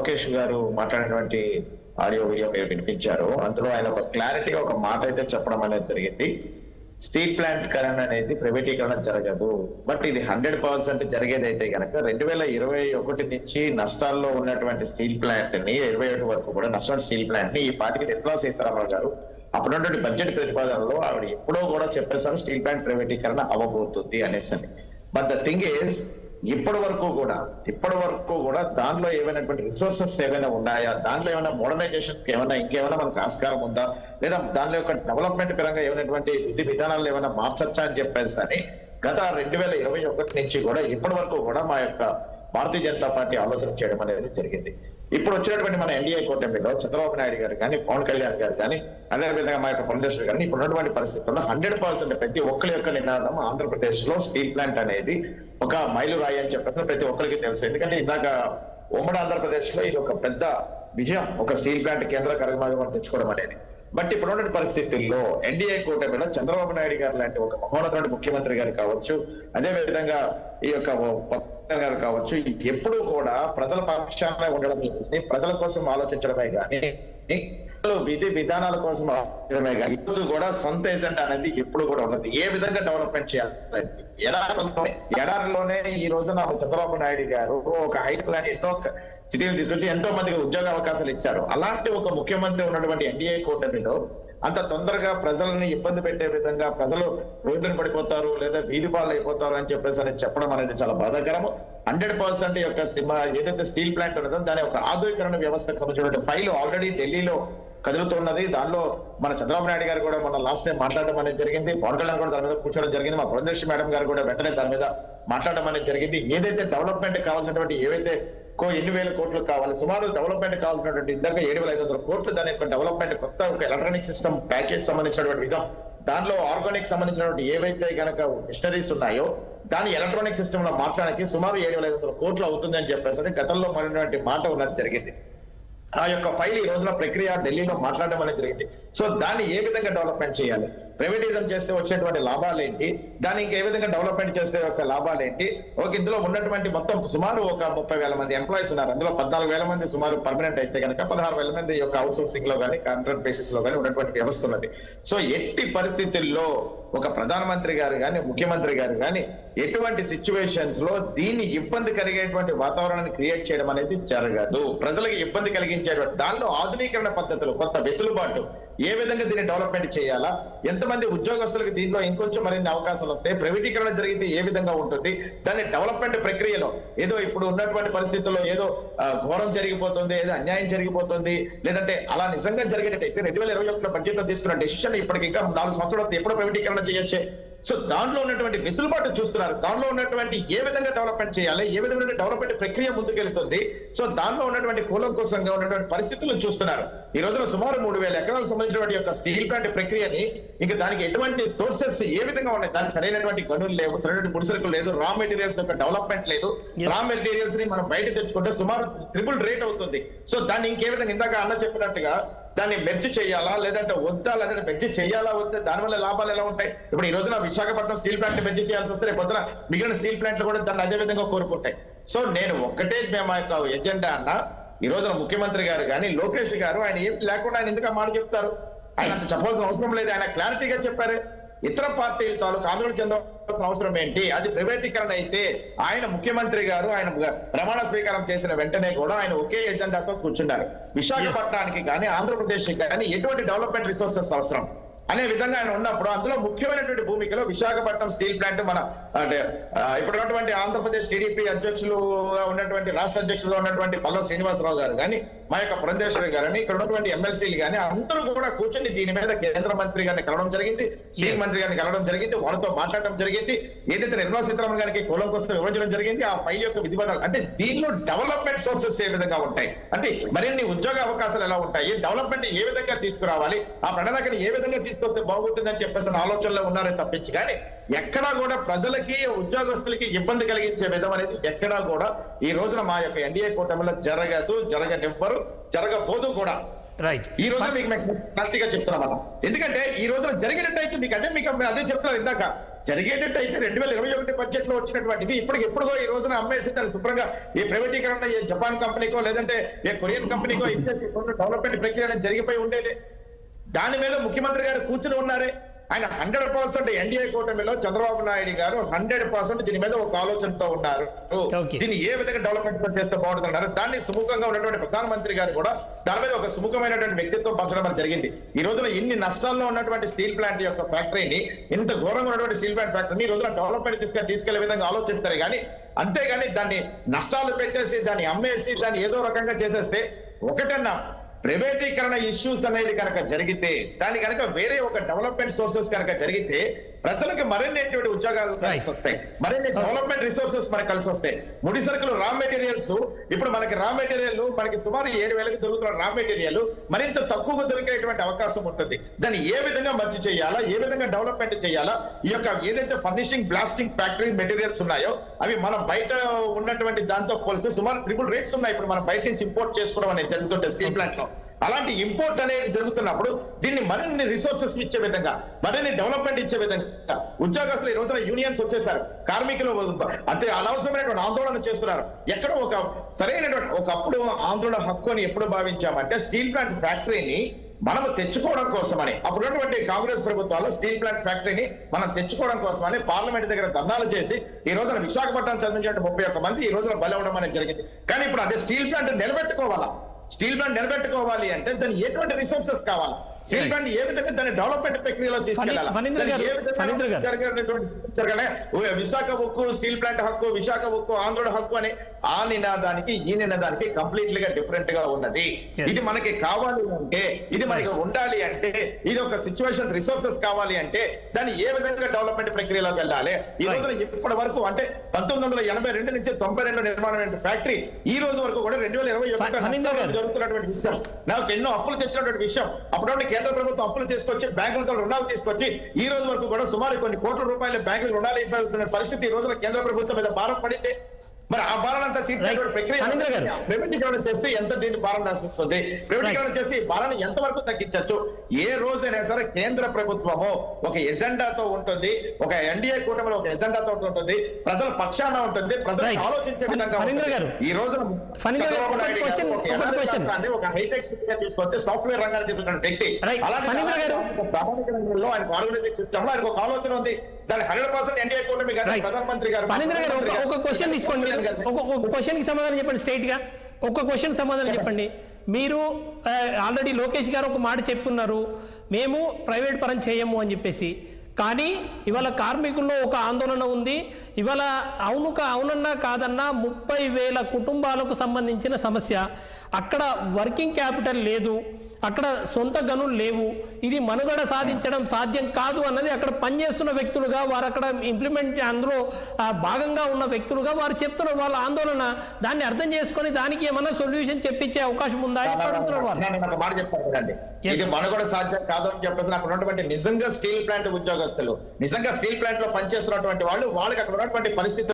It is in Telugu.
లోకేష్ గారు మాట్లాడినటువంటి ఆడియో వీడియో మీరు వినిపించారు. అందులో ఆయన ఒక క్లారిటీగా ఒక మాట అయితే చెప్పడం అనేది జరిగింది. స్టీల్ ప్లాంట్ కరణ అనేది ప్రైవేటీకరణ జరగదు, బట్ ఇది 100% జరిగేది అయితే కనుక 2021 నుంచి నష్టాల్లో ఉన్నటువంటి స్టీల్ ప్లాంట్ ని 27 వరకు కూడా నష్టం స్టీల్ ప్లాంట్ ని ఈ పార్టీకి నిర్మలా సీతారామన్ గారు అప్పుడున్నటువంటి బడ్జెట్ ప్రతిపాదనలో ఆవిడ ఎప్పుడో కూడా చెప్పేసారు స్టీల్ ప్లాంట్ ప్రైవేటీకరణ అవ్వబోతుంది అనేసి. బట్ ద థింగ్ ఈజ్ ఇప్పటి వరకు కూడా దాంట్లో ఏమైనటువంటి రిసోర్సెస్ ఏమైనా ఉన్నాయా, దాంట్లో ఏమైనా మోడర్నైజేషన్ ఏమైనా ఇంకేమైనా మనకు ఆస్కారం ఉందా, లేదా దానిలో యొక్క డెవలప్మెంట్ పరంగా ఏమైనటువంటి విధి విధానాలు ఏమైనా మార్చొచ్చా అని చెప్పేసి అని గత 2021 నుంచి కూడా ఇప్పటి వరకు కూడా మా యొక్క భారతీయ జనతా పార్టీ ఆలోచన చేయడం అనేది జరిగింది. ఇప్పుడు వచ్చినటువంటి మన ఎన్డీఏ కూటమిలో చంద్రబాబు నాయుడు గారు కానీ, పవన్ కళ్యాణ్ గారు కానీ, అదేవిధంగా మా యొక్క పురంధేశ్వరి గారిని ఇప్పుడు ఉన్నటువంటి పరిస్థితుల్లో 100% ప్రతి ఒక్కరి యొక్క నినాదం ఆంధ్రప్రదేశ్ లో స్టీల్ ప్లాంట్ అనేది ఒక మైలురాయి అని చెప్పేసి ప్రతి ఒక్కరికి తెలుసు. ఎందుకంటే ఇందాక ఉమ్మడి ఆంధ్రప్రదేశ్ లో ఇది ఒక పెద్ద విజయం, ఒక స్టీల్ ప్లాంట్ కేంద్ర కార్యక్రమం తెచ్చుకోవడం అనేది. బట్ ఇప్పుడున్న పరిస్థితుల్లో ఎన్డీఏ కూటమిలో చంద్రబాబు నాయుడు గారు లాంటి ఒక మహోన్నత ముఖ్యమంత్రి గారు కావచ్చు, అదే విధంగా ఈ యొక్క గారు కావచ్చు, ఎప్పుడు కూడా ప్రజల పక్షాన ఉండడమే కానీ, ప్రజల కోసం ఆలోచించడమే కానీ, విధి విధానాల కోసం ఆలోచించడమే కానీ ఇప్పుడు కూడా సొంత ఎజెండా అనేది ఎప్పుడు కూడా ఉన్నది. ఏ విధంగా డెవలప్మెంట్ చేయాలి, ఎడారిలోనే ఈ రోజున చంద్రబాబు నాయుడు గారు ఒక హైట్ ప్లాన్ ఎన్నో సిటీలు తీసుకొచ్చి ఎంతో మందికి ఉద్యోగ అవకాశాలు ఇచ్చారు. అలాంటి ఒక ముఖ్యమంత్రి ఉన్నటువంటి ఎన్డీఏ కూటమిలో అంత తొందరగా ప్రజల్ని ఇబ్బంది పెట్టే విధంగా ప్రజలు రోడ్డున పడిపోతారు లేదా వీధి పాలు అయిపోతారు అని చెప్పేసి అని చెప్పడం అనేది చాలా బాధాకరము. 100% యొక్క ఏదైతే స్టీల్ ప్లాంట్ ఉన్నదో దాని ఒక ఆధునీకరణ వ్యవస్థకు సంబంధించిన ఫైల్ ఆల్రెడీ ఢిల్లీలో కదులుతున్నది. దానిలో మన చంద్రబాబు నాయుడు గారు కూడా మన లాస్ట్ టైం మాట్లాడడం అనేది జరిగింది. పవన్ కళ్యాణ్ కూడా దాని మీద కూర్చోవడం జరిగింది. మా పురంధేశ్వరి మేడం గారు కూడా వెంటనే దాని మీద మాట్లాడడం అనేది జరిగింది. ఏదైతే డెవలప్మెంట్ కావాల్సినటువంటి ఏవైతే ఎన్ని వేల కోట్లు కావాలి, సుమారు డెవలప్మెంట్ కావాల్సినటువంటి ఇందాక 7,500 కోట్లు దాని యొక్క డెవలప్మెంట్ కొత్త ఒక ఎలక్ట్రానిక్ సిస్టమ్ ప్యాకేజ్ సంబంధించినటువంటి విధం, దానిలో ఆర్గానిక్ సంబంధించినటువంటి ఏవైతే కనుక మిషనరీస్ ఉన్నాయో దాని ఎలక్ట్రానిక్ సిస్టమ్ లో మార్చడానికి సుమారు 7,500 కోట్లు అవుతుంది అని చెప్పేసి గతంలో మరినటువంటి మాట ఉన్నది జరిగింది. ఆ యొక్క ఫైల్ ఈ రోజున ప్రక్రియ ఢిల్లీలో మాట్లాడడం అనేది జరిగింది. సో దాన్ని ఏ విధంగా డెవలప్మెంట్ చేయాలి, ప్రైవేటిజం చేస్తే వచ్చేటువంటి లాభాలు ఏంటి, దాన్ని ఇంకే విధంగా డెవలప్మెంట్ చేస్తే యొక్క లాభాలు ఏంటి, ఇందులో ఉన్నటువంటి మొత్తం సుమారు ఒక 30,000 మంది ఎంప్లాయీస్ ఉన్నారు. అందులో 14,000 మంది సుమారు పర్మనెంట్ అయితే కనుక 16,000 మంది యొక్క అవుట్ సోర్సింగ్ లో కానీ కాంట్రాక్ట్ బేసిస్ లో కానీ ఉన్నటువంటి వ్యవస్థ ఉన్నది. సో ఎట్టి పరిస్థితుల్లో ఒక ప్రధానమంత్రి గారు కానీ, ముఖ్యమంత్రి గారు కానీ ఎటువంటి సిచ్యువేషన్స్ లో దీన్ని ఇబ్బంది కలిగేటువంటి వాతావరణాన్ని క్రియేట్ చేయడం అనేది జరగదు. ప్రజలకు ఇబ్బంది కలిగించేటువంటి దానిలో ఆధునీకరణ పద్ధతులు, కొత్త వెసులుబాటు, ఏ విధంగా దీన్ని డెవలప్మెంట్ చేయాలా, ఎంతమంది ఉద్యోగస్తులకు దీంట్లో ఇంకొంచెం మరిన్ని అవకాశాలు వస్తాయి, ప్రైవేటీకరణ జరిగితే ఏ విధంగా ఉంటుంది, దాన్ని డెవలప్మెంట్ ప్రక్రియలో ఏదో ఇప్పుడు ఉన్నటువంటి పరిస్థితుల్లో ఏదో ఘోరం జరిగిపోతుంది, ఏదో అన్యాయం జరిగిపోతుంది, లేదంటే అలా నిజంగా జరిగేటట్టయితే 2021 బడ్జెట్ లో తీసుకున్న డెసిషన్ ఇప్పటికి ఇంకా 4 సంవత్సరాలు ఎప్పుడు ప్రైవేటీకరణ చేయొచ్చే. సో దాంట్లో ఉన్నటువంటి వెసులుబాటు చూస్తున్నారు, దానిలో ఉన్నటువంటి ఏ విధంగా డెవలప్మెంట్ చేయాలి, ఏ విధమైన డెవలప్మెంట్ ప్రక్రియ ముందుకెళ్తుంది, సో దానిలో ఉన్నటువంటి కూలంకోసంగా ఉన్నటువంటి పరిస్థితులను చూస్తున్నారు. ఈ రోజున సుమారు 3,000 ఎకరాలకు సంబంధించినటువంటి యొక్క స్టీల్ ప్లాంట్ ప్రక్రియని ఇంకా దానికి ఎటువంటి సోర్సెస్ ఏ విధంగా ఉన్నాయి, దానికి సరైనటువంటి గనులు లేవు, సరైనటువంటి ముడిసరుకులు లేదు, రా మెటీరియల్స్ యొక్క డెవలప్మెంట్ లేదు. రా మెటీరియల్స్ ని మనం బయట తెచ్చుకుంటే సుమారు ట్రిపుల్ రేట్ అవుతుంది. సో దాన్ని ఇంకే విధంగా ఇందాక అన్న చెప్పినట్టుగా దాన్ని మెర్జ్ చేయాలా లేదంటే వద్దా, లేదంటే మెర్జ్ చేయాలా వద్దా, దానివల్ల లాభాలు ఎలా ఉంటాయి. ఇప్పుడు ఈ రోజున విశాఖపట్నం స్టీల్ ప్లాంట్ మెర్జ్ చేయాల్సి వస్తే పొద్దున మిగిలిన స్టీల్ ప్లాంట్లు కూడా దాన్ని అదే విధంగా కోరుకుంటాయి. సో నేను ఒక్కటే మా యొక్క ఎజెండా అన్న, ఈ రోజున ముఖ్యమంత్రి గారు కానీ లోకేష్ గారు ఆయన ఏం లేకుండా ఆయన ఎందుకు మాట చెప్తారు, ఆయన అంత చెప్పాల్సిన అవసరం లేదు. ఆయన క్లారిటీగా చెప్పారు, ఇతర పార్టీల తాలూకు ఆందోళన చెందాల్సిన అవసరం ఏంటి, అది ప్రైవేటీకరణ అయితే ఆయన ముఖ్యమంత్రి గారు ఆయన ప్రమాణ స్వీకారం చేసిన వెంటనే కూడా ఆయన ఒకే ఎజెండాతో కూర్చున్నారు. విశాఖపట్నానికి కానీ ఆంధ్రప్రదేశ్ కానీ ఎటువంటి డెవలప్మెంట్ రిసోర్సెస్ అవసరం అనే విధంగా ఆయన ఉన్నప్పుడు అందులో ముఖ్యమైనటువంటి భూమికలో విశాఖపట్నం స్టీల్ ప్లాంట్ మన అంటే ఇప్పుడు ఉన్నటువంటి ఆంధ్రప్రదేశ్ టీడీపీ అధ్యక్షులుగా ఉన్నటువంటి రాష్ట్ర అధ్యక్షులుగా ఉన్నటువంటి పల్ల శ్రీనివాసరావు గారు కానీ, మా యొక్క పురంధేశ్వరి గారని, ఇక్కడ ఉన్నటువంటి ఎమ్మెల్సీలు కానీ అందరూ కూడా కూర్చొని దీని మీద కేంద్ర మంత్రి గారిని కలవడం జరిగింది, స్టీల్ మంత్రి గారిని కలవడం జరిగింది, వాళ్ళతో మాట్లాడడం జరిగింది. ఏదైతే నిర్మలా సీతారామన్ గారికి కూలం కోసం వివరించడం జరిగింది, ఆ ఫైల్ యొక్క విధివిధానాలు అంటే దీనిలో డెవలప్మెంట్ సోర్సెస్ ఏ విధంగా ఉంటాయి, అంటే మరిన్ని ఉద్యోగ అవకాశాలు ఎలా ఉంటాయి, డెవలప్మెంట్ ఏ విధంగా తీసుకురావాలి, ఆ ప్రణాళికని ఏ విధంగా తీసుకొస్తే బాగుంటుందని చెప్పేసి ఆలోచనలో ఉన్నారే తప్పించి కానీ ఎక్కడా కూడా ప్రజలకి ఉద్యోగస్తులకి ఇబ్బంది కలిగించే విధం అనేది ఎక్కడా కూడా ఈ రోజున మా యొక్క ఎన్డీఏ కూటమిలో జరగదు, జరగనివ్వరు, జరగబోదు కూడా. రైట్, ఈ రోజు మీకు క్లారిటీగా చెప్తున్నాం. ఎందుకంటే ఈ రోజున జరిగినట్టయితే మీకు అదే చెప్తున్నారు ఇందాక జరిగేటట్టు అయితే 2021 బడ్జెట్ లో వచ్చినటువంటిది ఎప్పుడుగో ఈ రోజున అమ్మేసి దాన్ని శుభ్రంగా ఈ ప్రైవేటీకరణ ఏ జపాన్ కంపెనీకో లేదంటే ఏ కొరియన్ కంపెనీకో ఇచ్చేసి డెవలప్మెంట్ ప్రక్రియ అనేది జరిగిపోయి ఉండేది. దాని మీద ముఖ్యమంత్రి గారు కూర్చుని ఉన్నారే. ఆయన 100% ఎన్డీఏ కూటమిలో చంద్రబాబు నాయుడు గారు 100% దీని మీద ఒక ఆలోచనతో ఉన్నారు. దీన్ని ఏ విధంగా డెవలప్మెంట్ చేస్తే బాగుంటున్నారు, దాన్ని సుముఖంగా ఉన్నటువంటి ప్రధానమంత్రి గారు కూడా దాని మీద ఒక సుముఖమైనటువంటి వ్యక్తిత్వం పంచడం జరిగింది. ఈ రోజున ఇన్ని నష్టాల్లో ఉన్నటువంటి స్టీల్ ప్లాంట్ యొక్క ఫ్యాక్టరీని, ఇంత ఘోరంగా ఉన్నటువంటి స్టీల్ ప్లాంట్ ఫ్యాక్టరీని ఈ రోజున డెవలప్మెంట్ తీసుకెళ్లే విధంగా ఆలోచిస్తారు కానీ, అంతేగాని దాన్ని నష్టాలు పెట్టేసి దాన్ని అమ్మేసి దాన్ని ఏదో రకంగా చేసేస్తే ఒకటన్నా ప్రైవేటీకరణ ఇష్యూస్ అనేది కనుక జరిగితే, దాని కనుక వేరే ఒక డెవలప్మెంట్ సోర్సెస్ కనుక జరిగితే ప్రజలకు మరిన్ని ఉద్యోగాలు కలిసి వస్తాయి, మరిన్ని డెవలప్మెంట్ రిసోర్సెస్ మనకు కలిసి వస్తాయి. ముడి సరుకులు రా మెటీరియల్స్, ఇప్పుడు మనకి రా మెటీరియల్ మనకి సుమారు 7,000కి దొరుకుతున్న రా మెటీరియల్ మరింత తక్కువగా దొరికేటువంటి అవకాశం ఉంటుంది. దాన్ని ఏ విధంగా మర్చి చేయాలా, ఏ విధంగా డెవలప్మెంట్ చేయాలా, ఈ యొక్క ఏదైతే ఫర్నిషింగ్ బ్లాస్టింగ్ ఫ్యాక్టరీ మెటీరియల్స్ ఉన్నాయో అవి మనం బయట ఉన్నటువంటి దాంతో పోలిస్తే సుమారు ట్రిపుల్ రేట్స్ ఉన్నాయి. ఇప్పుడు మనం బయట నుంచి ఇంపోర్ట్ చేసుకోవడం అనేది జరుగుతుంటే స్టీల్ ప్లాంట్ లో అలాంటి ఇంపోర్ట్ అనేది జరుగుతున్నప్పుడు దీన్ని మరిన్ని రిసోర్సెస్ ఇచ్చే విధంగా, మరిన్ని డెవలప్మెంట్ ఇచ్చే విధంగా ఉద్యోగస్తులు ఈ రోజున యూనియన్స్ వచ్చేసారు. కార్మికులు అంతే అనవసరమైనటువంటి ఆందోళన చేస్తున్నారు. ఎక్కడో ఒక సరైనటువంటి ఒకప్పుడు ఆందోళన హక్కు అని ఎప్పుడు భావించామంటే స్టీల్ ప్లాంట్ ఫ్యాక్టరీని మనం తెచ్చుకోవడం కోసమని, అప్పుడున్నటువంటి కాంగ్రెస్ ప్రభుత్వాల్లో స్టీల్ ప్లాంట్ ఫ్యాక్టరీని మనం తెచ్చుకోవడం కోసమని పార్లమెంట్ దగ్గర ధర్నాలు చేసి ఈ రోజున విశాఖపట్నం చదివించే 31 మంది ఈ రోజున బలవడం అనేది జరిగింది. కానీ ఇప్పుడు అదే స్టీల్ ప్లాంట్ నిలబెట్టుకోవాలా, స్టీల్ ప్లాంట్ నిలబెట్టుకోవాలి అంటే దానికి ఎటువంటి రిసోర్సెస్ కావాలి, స్టీల్ ప్లాంట్ ఏ విధంగా దాన్ని డెవలప్మెంట్ ప్రక్రియలో తీసుకెళ్లాలి, విశాఖ ఉక్కు స్టీల్ ప్లాంట్ హక్కు, విశాఖ ఉక్కు ఆంధ్రుల హక్కు అని ఆ నినాదానికి ఈ నినాదానికి కంప్లీట్లీ గా డిఫరెంట్ గా ఉన్నది. ఇది మనకి కావాలి అంటే, ఇది మనకి ఉండాలి అంటే, ఇది ఒక సిచ్యువేషన్ రిసోర్సెస్ కావాలి అంటే దాన్ని ఏ విధంగా డెవలప్మెంట్ ప్రక్రియలోకి వెళ్ళాలి. ఈ రోజున ఇప్పటి వరకు అంటే 1982 నుంచి 92 నిర్మాణమైన ఫ్యాక్టరీ ఈ రోజు వరకు కూడా 2021 జరుగుతున్నటువంటి విషయం, నాకు ఎన్నో అప్పులు తెచ్చినటువంటి విషయం. అప్పుడు కేంద్ర ప్రభుత్వం అప్పులు తీసుకొచ్చి బ్యాంకులతో రుణాలు తీసుకొచ్చి ఈ రోజు వరకు కూడా సుమారు కొన్ని కోట్ల రూపాయల బ్యాంకులు రుణాలు ఇవ్వాల్సిన పరిస్థితి ఈ రోజున కేంద్ర ప్రభుత్వం మీద భారం పడింది. మరి ఆ భారం అంతా తీర్చేటువంటి ప్రక్రియ ప్రైవేటీకరణ చేస్తే ఎంత దీన్ని భారం నశిస్తుంది, ప్రైవేటీకరణ చేస్తే ఈ భారాన్ని ఎంతవరకు తగ్గించవచ్చు. ఏ రోజైనా సరే కేంద్ర ప్రభుత్వము ఒక ఎజెండాతో ఉంటుంది, ఒక ఎన్డీఏ కూటమిలో ఒక ఎజెండాతో ఉంటుంది, ప్రజల పక్షాన ఉంటుంది, ప్రజలు ఆలోచించే విధంగా. ఈ రోజున ఒక హైటెక్ తీసుకొస్తే సాఫ్ట్వేర్ రంగాన్ని తీసుకున్న వ్యక్తి, ప్రామాణిక రంగంలో ఆయనకు ఆర్గనైజింగ్ సిస్టమ్ లో ఆయనకు ఒక ఆలోచన ఉంది. దాని 100% ఎన్డీఏ కూటమి గారు ప్రధానమంత్రి గారు ఒక క్వశ్చన్ తీసుకోండి, ఒక క్వశ్చన్ కి సమాధానం చెప్పండి. స్ట్రైట్ గా ఒక క్వశ్చన్ సమాధానం చెప్పండి. మీరు ఆల్రెడీ లోకేష్ గారు ఒక మాట చెప్పున్నారు, మేము ప్రైవేట్ పరం చేయము అని చెప్పేసి. కానీ ఇవాళ కార్మికుల్లో ఒక ఆందోళన ఉంది. ఇవాళ అవునన్నా కాదన్నా 30,000 కుటుంబాలకు సంబంధించిన సమస్య. అక్కడ వర్కింగ్ క్యాపిటల్ లేదు, అక్కడ సొంత గనులు లేవు, ఇది మనుగడ సాధించడం సాధ్యం కాదు అన్నది అక్కడ పనిచేస్తున్న వ్యక్తులుగా, వారు అక్కడ ఇంప్లిమెంట్ అందులో భాగంగా ఉన్న వ్యక్తులుగా వారు చెప్తున్న వాళ్ళ ఆందోళన. దాన్ని అర్థం చేసుకొని దానికి ఏమన్నా సొల్యూషన్ చెప్పించే అవకాశం ఉందా అడుగుతున్నారు వాళ్ళు. ఇది మనుగడ సాధ్యం కాదు అని చెప్పేసి అక్కడ ఉన్నటువంటి నిజంగా స్టీల్ ప్లాంట్ ఉద్యోగస్తులు, నిజంగా స్టీల్ ప్లాంట్ లో పనిచేస్తున్నటువంటి వాళ్ళకి అక్కడ ఉన్నటువంటి పరిస్థితి